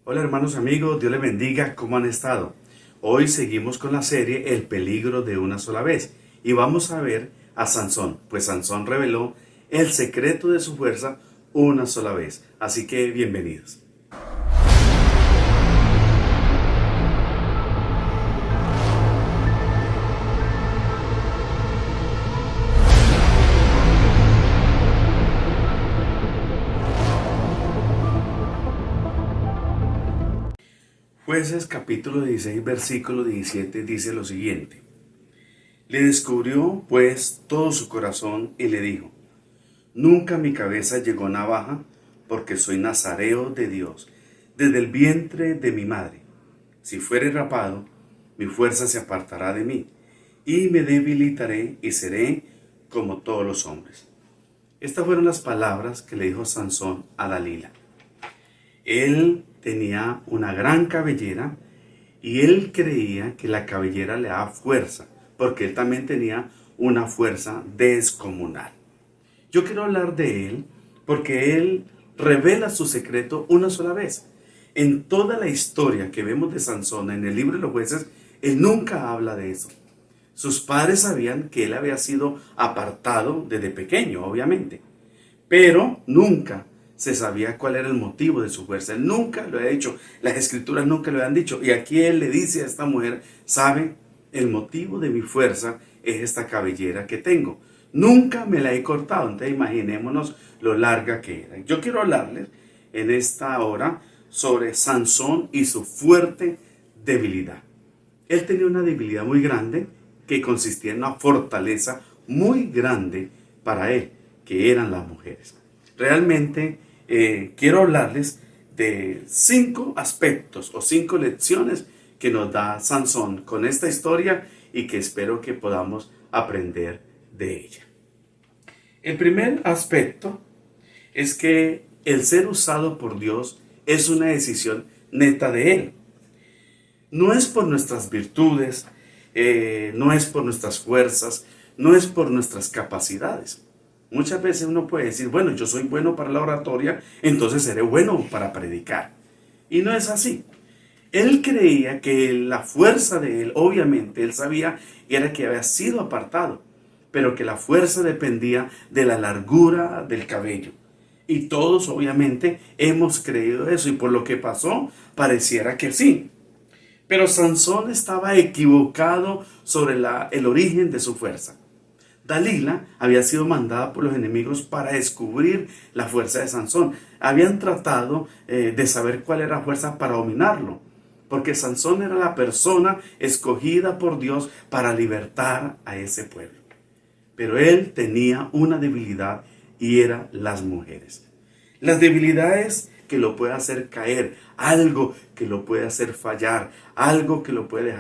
Hola hermanos amigos, Dios les bendiga, ¿cómo han estado? Hoy seguimos con la serie El peligro de una sola vez y vamos a ver a Sansón, pues Sansón reveló el secreto de su fuerza una sola vez, así que bienvenidos. Jueces capítulo 16 versículo 17 dice lo siguiente: Le descubrió pues todo su corazón y le dijo: Nunca mi cabeza llegó navaja, porque soy nazareo de Dios, desde el vientre de mi madre. Si fuere rapado, mi fuerza se apartará de mí, y me debilitaré y seré como todos los hombres. Estas fueron las palabras que le dijo Sansón a Dalila. Él tenía una gran cabellera y él creía que la cabellera le daba fuerza, porque él también tenía una fuerza descomunal. Yo quiero hablar de él porque él revela su secreto una sola vez. En toda la historia que vemos de Sansón en el libro de los jueces, él nunca habla de eso. Sus padres sabían que él había sido apartado desde pequeño, obviamente, pero nunca se sabía cuál era el motivo de su fuerza. Él nunca lo había dicho, las escrituras nunca lo habían dicho. Y aquí él le dice a esta mujer: ¿sabe? El motivo de mi fuerza es esta cabellera que tengo. Nunca me la he cortado, entonces imaginémonos lo larga que era. Yo quiero hablarles en esta hora sobre Sansón y su fuerte debilidad. Él tenía una debilidad muy grande que consistía en una fortaleza muy grande para él, que eran las mujeres. Realmente quiero hablarles de 5 aspectos o 5 lecciones que nos da Sansón con esta historia y que espero que podamos aprender de ella. El primer aspecto es que el ser usado por Dios es una decisión neta de Él. No es por nuestras virtudes, no es por nuestras fuerzas, no es por nuestras capacidades. Muchas veces uno puede decir: bueno, yo soy bueno para la oratoria, entonces seré bueno para predicar. Y no es así. Él creía que la fuerza de él, obviamente, él sabía, era que había sido apartado, pero que la fuerza dependía de la largura del cabello. Y todos, obviamente, hemos creído eso, y por lo que pasó, pareciera que sí. Pero Sansón estaba equivocado sobre el origen de su fuerza. Dalila había sido mandada por los enemigos para descubrir la fuerza de Sansón. Habían tratado de saber cuál era la fuerza para dominarlo, porque Sansón era la persona escogida por Dios para libertar a ese pueblo. Pero él tenía una debilidad y eran las mujeres. Las debilidades que lo puede hacer caer, algo que lo puede hacer fallar, algo que lo puede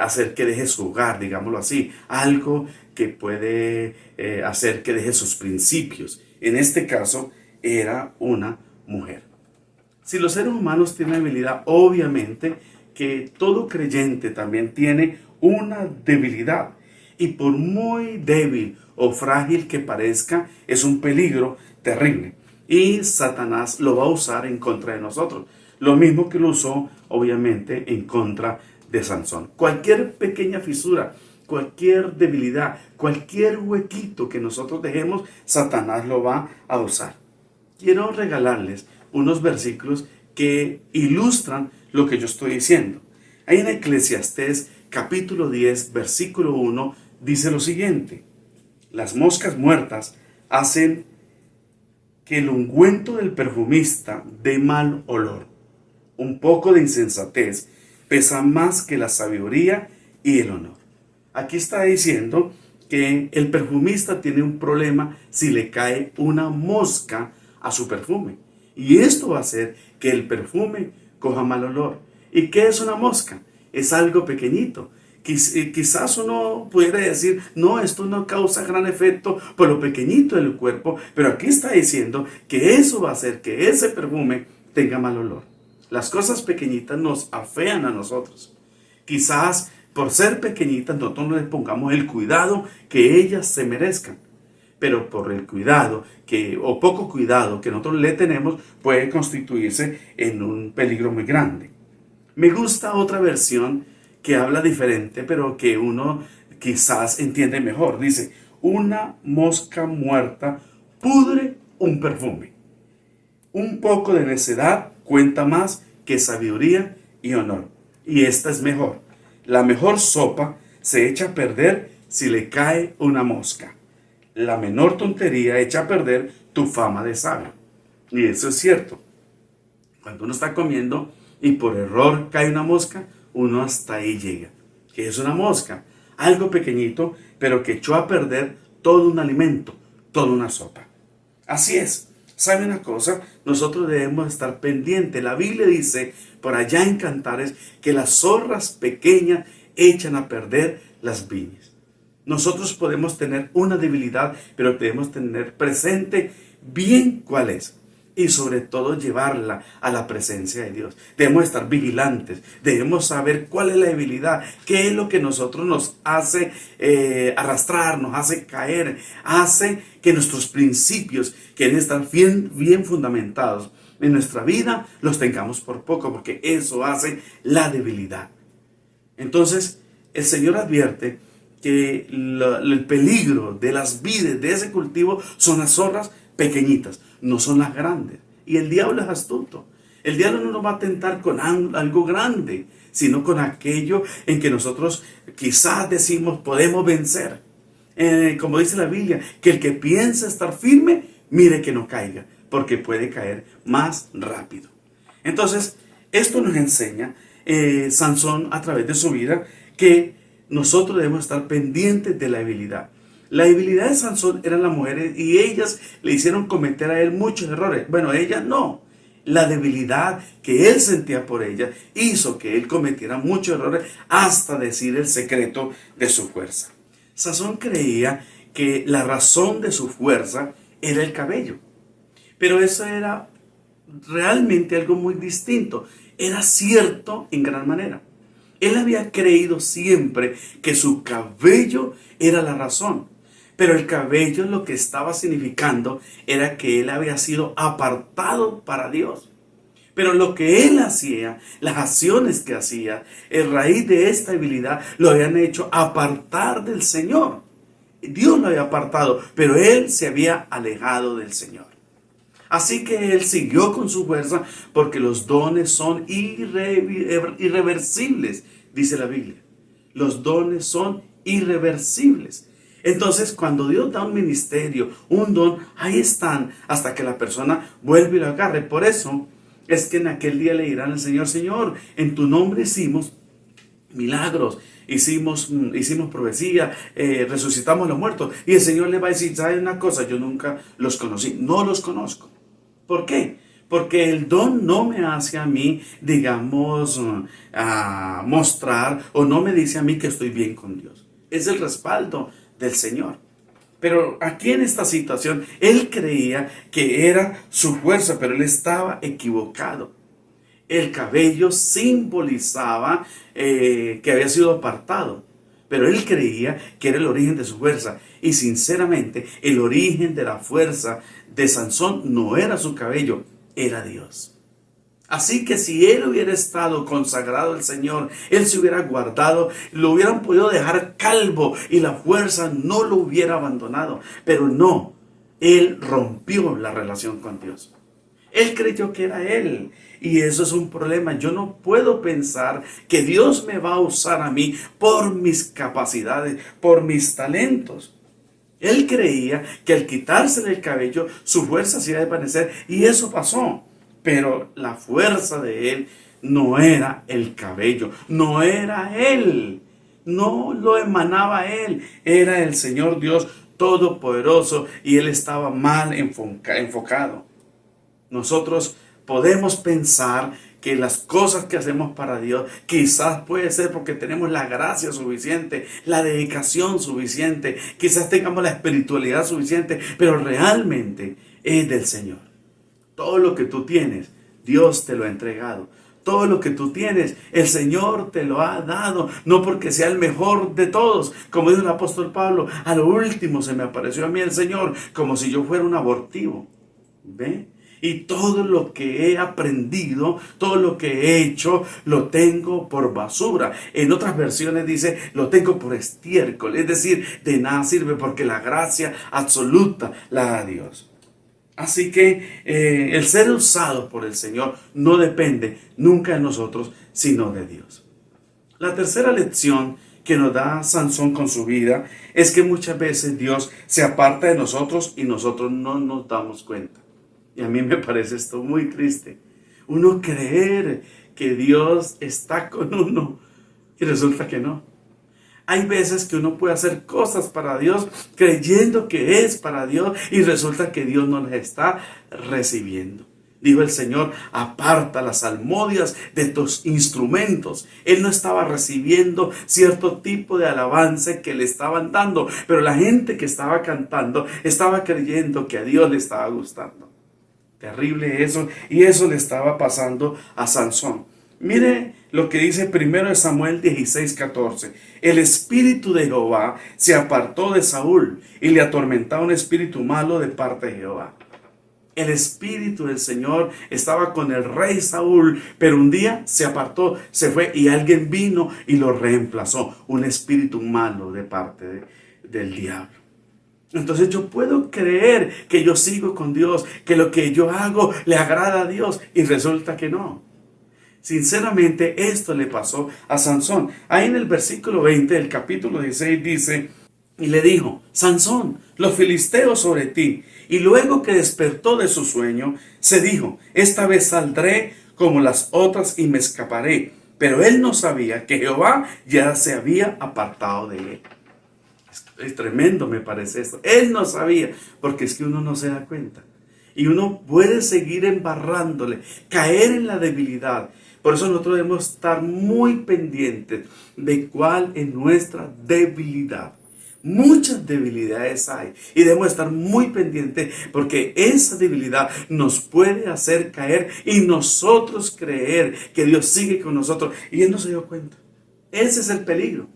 hacer que deje su hogar, digámoslo así, algo que puede hacer que deje sus principios. En este caso era una mujer. Si los seres humanos tienen debilidad, obviamente que todo creyente también tiene una debilidad. Y por muy débil o frágil que parezca, es un peligro terrible. Y Satanás lo va a usar en contra de nosotros. Lo mismo que lo usó, obviamente, en contra de Sansón. Cualquier pequeña fisura, cualquier debilidad, cualquier huequito que nosotros dejemos, Satanás lo va a usar. Quiero regalarles unos versículos que ilustran lo que yo estoy diciendo. Ahí en Eclesiastés capítulo 10 versículo 1 dice lo siguiente: las moscas muertas hacen que el ungüento del perfumista dé mal olor. Un poco de insensatez pesa más que la sabiduría y el honor. Aquí está diciendo que el perfumista tiene un problema si le cae una mosca a su perfume. Y esto va a hacer que el perfume coja mal olor. ¿Y qué es una mosca? Es algo pequeñito. Quizás uno pudiera decir: no, esto no causa gran efecto por lo pequeñito del cuerpo, pero aquí está diciendo que eso va a hacer que ese perfume tenga mal olor. Las cosas pequeñitas nos afean a nosotros. Quizás por ser pequeñitas nosotros no les pongamos el cuidado que ellas se merezcan. pero por el cuidado o poco cuidado que nosotros le tenemos, puede constituirse en un peligro muy grande. Me gusta otra versión que habla diferente, pero que uno quizás entiende mejor. Dice, una mosca muerta pudre un perfume. Un poco de necedad cuenta más que sabiduría y honor. Y esta es mejor. La mejor sopa se echa a perder si le cae una mosca. La menor tontería echa a perder tu fama de sabio. Y eso es cierto. Cuando uno está comiendo y por error cae una mosca, uno hasta ahí llega. ¿Qué es una mosca? Algo pequeñito, pero que echó a perder todo un alimento, toda una sopa. Así es. ¿Sabe una cosa? Nosotros debemos estar pendientes. La Biblia dice, por allá en Cantares, que las zorras pequeñas echan a perder las viñas. Nosotros podemos tener una debilidad, pero debemos tener presente bien cuál es. Y sobre todo llevarla a la presencia de Dios. Debemos estar vigilantes, debemos saber cuál es la debilidad, qué es lo que nosotros nos hace arrastrar, nos hace caer, hace que nuestros principios, que deben estar bien fundamentados en nuestra vida, los tengamos por poco, porque eso hace la debilidad. Entonces, el Señor advierte que el peligro de las vides de ese cultivo son las zorras pequeñitas, no son las grandes. Y el diablo es astuto. El diablo no nos va a tentar con algo grande, sino con aquello en que nosotros quizás decimos podemos vencer. Como dice la Biblia, que el que piensa estar firme, mire que no caiga, porque puede caer más rápido. Entonces, esto nos enseña Sansón a través de su vida, que nosotros debemos estar pendientes de la debilidad. La debilidad de Sansón eran las mujeres y ellas le hicieron cometer a él muchos errores. Bueno, ellas no. La debilidad que él sentía por ella hizo que él cometiera muchos errores hasta decir el secreto de su fuerza. Sansón creía que la razón de su fuerza era el cabello. Pero eso era realmente algo muy distinto. Era cierto en gran manera. Él había creído siempre que su cabello era la razón. Pero el cabello lo que estaba significando era que él había sido apartado para Dios. Pero lo que él hacía, las acciones que hacía, en raíz de esta debilidad, lo habían hecho apartar del Señor. Dios lo había apartado, pero él se había alejado del Señor. Así que él siguió con su fuerza porque los dones son irreversibles, dice la Biblia. Los dones son irreversibles. Entonces, cuando Dios da un ministerio, un don, ahí están hasta que la persona vuelve y lo agarre. Por eso es que en aquel día le dirán al Señor, Señor, en tu nombre hicimos milagros, hicimos profecía, resucitamos a los muertos. Y el Señor le va a decir, ¿sabes una cosa? Yo nunca los conocí, no los conozco. ¿Por qué? Porque el don no me hace a mí, digamos, a mostrar o no me dice a mí que estoy bien con Dios. Es el respaldo del Señor. Pero aquí en esta situación, él creía que era su fuerza, pero él estaba equivocado. El cabello simbolizaba que había sido apartado, pero él creía que era el origen de su fuerza. Y sinceramente, el origen de la fuerza de Sansón no era su cabello, era Dios. Así que si él hubiera estado consagrado al Señor, él se hubiera guardado, lo hubieran podido dejar calvo y la fuerza no lo hubiera abandonado. Pero no, él rompió la relación con Dios. Él creyó que era él. Y eso es un problema. Yo no puedo pensar que Dios me va a usar a mí por mis capacidades, por mis talentos. Él creía que al quitársele el cabello, su fuerza se iba a desvanecer. Y eso pasó. Pero la fuerza de él no era el cabello, no era él, no lo emanaba él, era el Señor Dios Todopoderoso y él estaba mal enfocado. Nosotros podemos pensar que las cosas que hacemos para Dios quizás puede ser porque tenemos la gracia suficiente, la dedicación suficiente, quizás tengamos la espiritualidad suficiente, pero realmente es del Señor. Todo lo que tú tienes, Dios te lo ha entregado. todo lo que tú tienes, el Señor te lo ha dado, no porque sea el mejor de todos. Como dijo el apóstol Pablo, a lo último se me apareció a mí el Señor, como si yo fuera un abortivo. ¿Ve? Y todo lo que he aprendido, todo lo que he hecho, lo tengo por basura. En otras versiones dice, lo tengo por estiércol. Es decir, de nada sirve porque la gracia absoluta la da Dios. Así que el ser usado por el Señor no depende nunca de nosotros, sino de Dios. La tercera lección que nos da Sansón con su vida es que muchas veces Dios se aparta de nosotros y nosotros no nos damos cuenta. Y a mí me parece esto muy triste. Uno creer que Dios está con uno y resulta que no. Hay veces que uno puede hacer cosas para Dios creyendo que es para Dios y resulta que Dios no las está recibiendo. Dijo el Señor, aparta las salmodias de tus instrumentos. Él no estaba recibiendo cierto tipo de alabanza que le estaban dando, pero la gente que estaba cantando estaba creyendo que a Dios le estaba gustando. Terrible eso, y eso le estaba pasando a Sansón. Mire lo que dice 1 Samuel 16:14. El espíritu de Jehová se apartó de Saúl y le atormentaba un espíritu malo de parte de Jehová. El espíritu del Señor estaba con el rey Saúl, pero un día se apartó, se fue y alguien vino y lo reemplazó. Un espíritu malo de parte del diablo. Entonces yo puedo creer que yo sigo con Dios, que lo que yo hago le agrada a Dios y resulta que no. Sinceramente esto le pasó a Sansón. Ahí en el versículo 20 del capítulo 16 dice, y le dijo, Sansón, los filisteos sobre ti. Y luego que despertó de su sueño, se dijo, esta vez saldré como las otras y me escaparé. Pero él no sabía que Jehová ya se había apartado de él. Es tremendo, me parece esto. Él no sabía, porque es que uno no se da cuenta. Y uno puede seguir embarrándole, caer en la debilidad. Por eso nosotros debemos estar muy pendientes de cuál es nuestra debilidad. Muchas debilidades hay y debemos estar muy pendientes porque esa debilidad nos puede hacer caer y nosotros creer que Dios sigue con nosotros y Él no se dio cuenta. Ese es el peligro.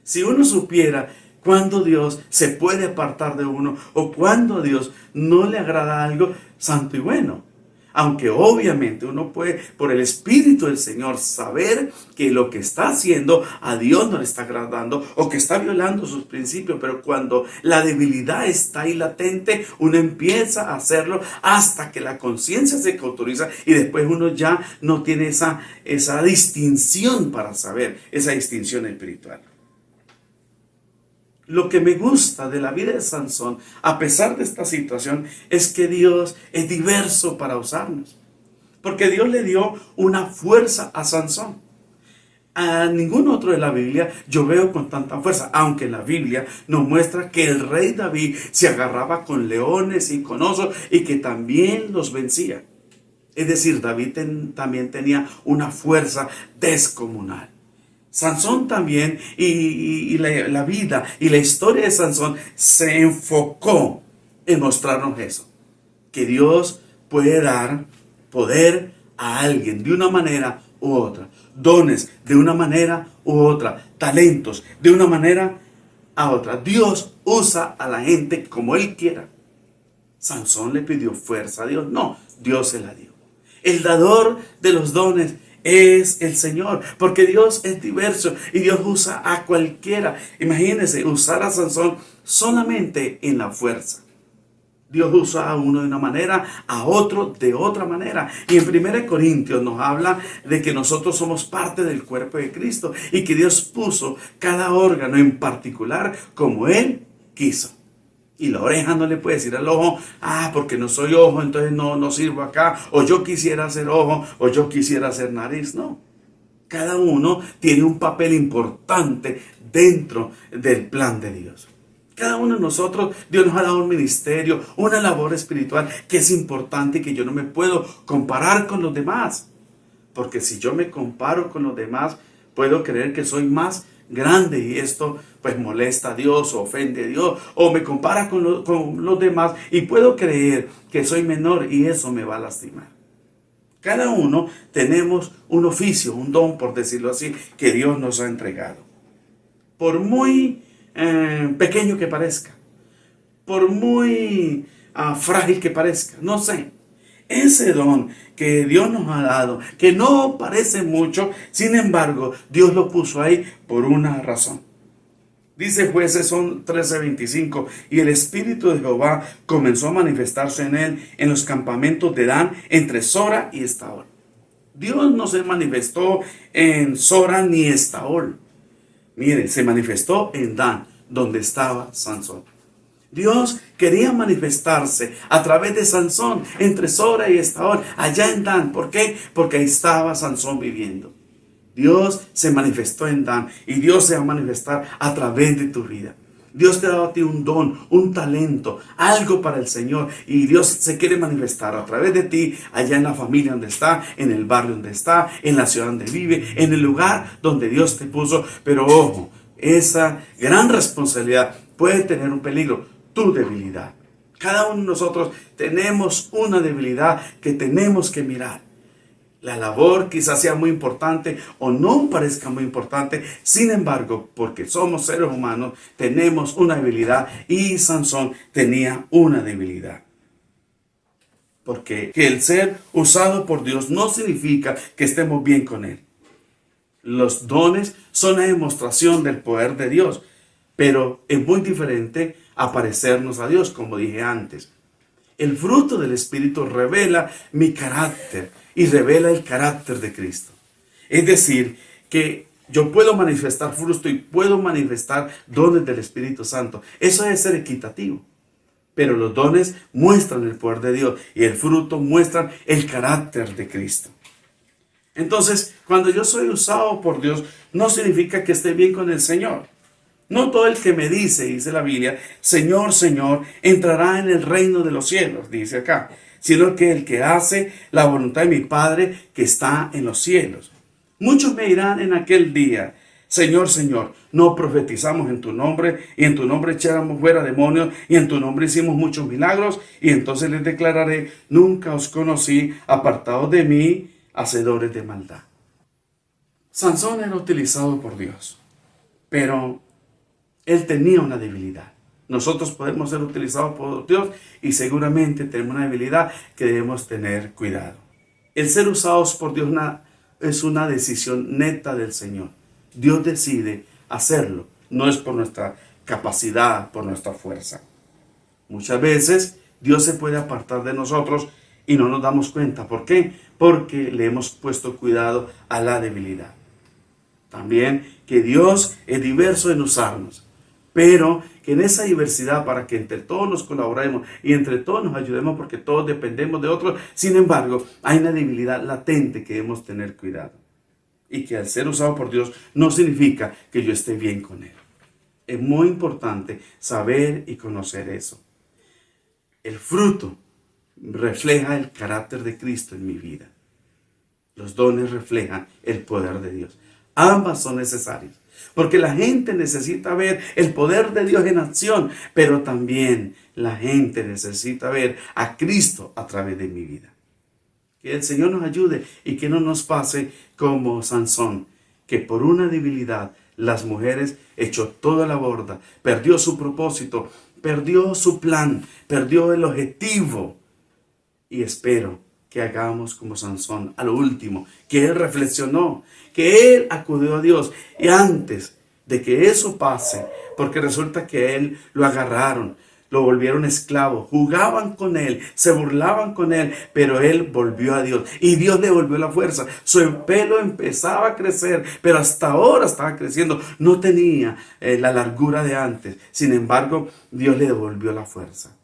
Si uno supiera cuando Dios se puede apartar de uno o cuando a Dios no le agrada algo santo y bueno. Aunque obviamente uno puede por el Espíritu del Señor saber que lo que está haciendo a Dios no le está agradando o que está violando sus principios, pero cuando la debilidad está ahí latente, uno empieza a hacerlo hasta que la conciencia se autoriza y después uno ya no tiene esa distinción para saber, esa distinción espiritual. Lo que me gusta de la vida de Sansón, a pesar de esta situación, es que Dios es diverso para usarnos. Porque Dios le dio una fuerza a Sansón. A ningún otro de la Biblia yo veo con tanta fuerza, aunque la Biblia nos muestra que el rey David se agarraba con leones y con osos y que también los vencía. Es decir, David también tenía una fuerza descomunal. Sansón también, y la vida y la historia de Sansón se enfocó en mostrarnos eso. Que Dios puede dar poder a alguien de una manera u otra. Dones de una manera u otra. Talentos de una manera a otra. Dios usa a la gente como Él quiera. Sansón le pidió fuerza a Dios. No, Dios se la dio. El dador de los dones es el Señor, porque Dios es diverso y Dios usa a cualquiera. Imagínense usar a Sansón solamente en la fuerza. Dios usa a uno de una manera, a otro de otra manera. Y en 1 Corintios nos habla de que nosotros somos parte del cuerpo de Cristo y que Dios puso cada órgano en particular como Él quiso. Y la oreja no le puede decir al ojo, porque no soy ojo, entonces no sirvo acá, o yo quisiera ser ojo, o yo quisiera ser nariz. No. Cada uno tiene un papel importante dentro del plan de Dios. Cada uno de nosotros, Dios nos ha dado un ministerio, una labor espiritual que es importante y que yo no me puedo comparar con los demás. Porque si yo me comparo con los demás, puedo creer que soy más grande y esto pues molesta a Dios o ofende a Dios o me compara con los demás y puedo creer que soy menor y eso me va a lastimar. Cada uno tenemos un oficio, un don, por decirlo así, que Dios nos ha entregado. Por muy pequeño que parezca, por muy frágil que parezca, no sé. Ese don que Dios nos ha dado, que no parece mucho, sin embargo, Dios lo puso ahí por una razón. Dice Jueces 13:25, y el Espíritu de Jehová comenzó a manifestarse en él en los campamentos de Dan, entre Sora y Estaol. Dios no se manifestó en Sora ni Estaol. Mire, se manifestó en Dan, donde estaba Sansón. Dios quería manifestarse a través de Sansón, entre Sora y Estaol, allá en Dan. ¿Por qué? Porque ahí estaba Sansón viviendo. Dios se manifestó en Dan y Dios se va a manifestar a través de tu vida. Dios te ha dado a ti un don, un talento, algo para el Señor, y Dios se quiere manifestar a través de ti, allá en la familia donde está, en el barrio donde está, en la ciudad donde vive, en el lugar donde Dios te puso. Pero ojo, esa gran responsabilidad puede tener un peligro: tu debilidad. Cada uno de nosotros tenemos una debilidad que tenemos que mirar. La labor quizás sea muy importante o no parezca muy importante. Sin embargo, porque somos seres humanos, tenemos una debilidad, y Sansón tenía una debilidad. Porque el ser usado por Dios no significa que estemos bien con Él. Los dones son una demostración del poder de Dios, pero es muy diferente a parecernos a Dios, como dije antes. El fruto del Espíritu revela mi carácter y revela el carácter de Cristo. Es decir, que yo puedo manifestar fruto y puedo manifestar dones del Espíritu Santo. Eso es ser equitativo. Pero los dones muestran el poder de Dios y el fruto muestra el carácter de Cristo. Entonces, cuando yo soy usado por Dios, no significa que esté bien con el Señor. No todo el que me dice la Biblia, Señor, Señor, entrará en el reino de los cielos, dice acá, sino que el que hace la voluntad de mi Padre que está en los cielos. Muchos me dirán en aquel día, Señor, Señor, no profetizamos en tu nombre, y en tu nombre echáramos fuera demonios, y en tu nombre hicimos muchos milagros, y entonces les declararé, nunca os conocí, apartados de mí, hacedores de maldad. Sansón era utilizado por Dios, pero él tenía una debilidad. Nosotros podemos ser utilizados por Dios y seguramente tenemos una debilidad que debemos tener cuidado. El ser usados por Dios es una decisión neta del Señor. Dios decide hacerlo, no es por nuestra capacidad, por nuestra fuerza. Muchas veces Dios se puede apartar de nosotros y no nos damos cuenta. ¿Por qué? Porque le hemos puesto cuidado a la debilidad. También que Dios es diverso en usarnos, pero que en esa diversidad, para que entre todos nos colaboremos y entre todos nos ayudemos, porque todos dependemos de otros, sin embargo, hay una debilidad latente que debemos tener cuidado. Y que al ser usado por Dios no significa que yo esté bien con Él. Es muy importante saber y conocer eso. El fruto refleja el carácter de Cristo en mi vida. Los dones reflejan el poder de Dios. Ambas son necesarias, porque la gente necesita ver el poder de Dios en acción, pero también la gente necesita ver a Cristo a través de mi vida. Que el Señor nos ayude y que no nos pase como Sansón, que por una debilidad las mujeres echó toda la borda, perdió su propósito, perdió su plan, perdió el objetivo. Y espero que hagamos como Sansón a lo último, que él reflexionó, que él acudió a Dios, y antes de que eso pase, porque resulta que él lo agarraron, lo volvieron esclavo, jugaban con él, se burlaban con él, pero él volvió a Dios y Dios le volvió la fuerza. Su pelo empezaba a crecer, pero hasta ahora estaba creciendo, no tenía la largura de antes. Sin embargo, Dios le devolvió la fuerza.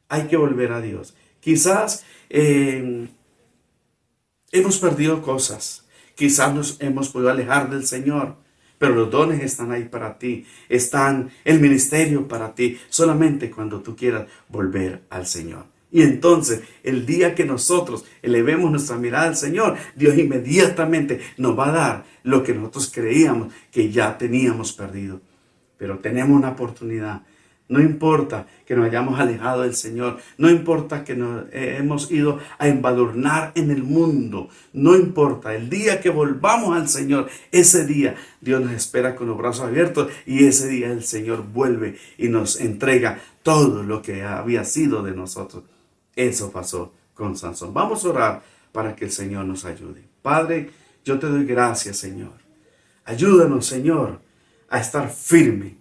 Hay que volver a Dios. Quizás hemos perdido cosas, quizás nos hemos podido alejar del Señor, pero los dones están ahí para ti, están el ministerio para ti, solamente cuando tú quieras volver al Señor. Y entonces, el día que nosotros elevemos nuestra mirada al Señor, Dios inmediatamente nos va a dar lo que nosotros creíamos que ya teníamos perdido. Pero tenemos una oportunidad No importa que nos hayamos alejado del Señor. No importa que nos hemos ido a embadurnar en el mundo. No importa. El día que volvamos al Señor, ese día Dios nos espera con los brazos abiertos. Y ese día el Señor vuelve y nos entrega todo lo que había sido de nosotros. Eso pasó con Sansón. Vamos a orar para que el Señor nos ayude. Padre, yo te doy gracias, Señor. Ayúdanos, Señor, a estar firme,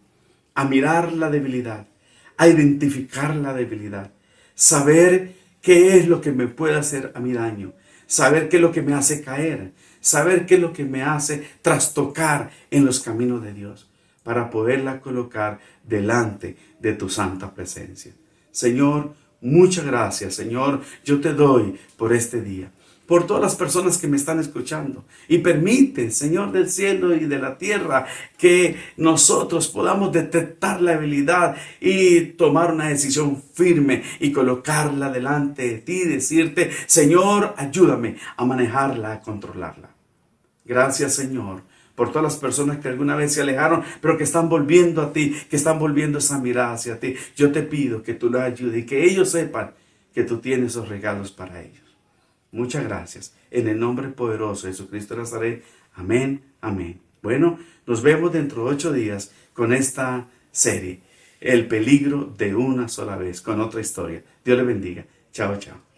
a mirar la debilidad, a identificar la debilidad, saber qué es lo que me puede hacer a mi daño, saber qué es lo que me hace caer, saber qué es lo que me hace trastocar en los caminos de Dios, para poderla colocar delante de tu santa presencia. Señor, muchas gracias, Señor, yo te doy por este día, por todas las personas que me están escuchando. Y permite, Señor del cielo y de la tierra, que nosotros podamos detectar la debilidad y tomar una decisión firme y colocarla delante de ti y decirte, Señor, ayúdame a manejarla, a controlarla. Gracias, Señor, por todas las personas que alguna vez se alejaron, pero que están volviendo a ti, que están volviendo esa mirada hacia ti. Yo te pido que tú los ayudes y que ellos sepan que tú tienes esos regalos para ellos. Muchas gracias. En el nombre poderoso de Jesucristo de Nazaret. Amén, amén. Bueno, nos vemos dentro de 8 días con esta serie, El peligro de una sola vez, con otra historia. Dios le bendiga. Chao, chao.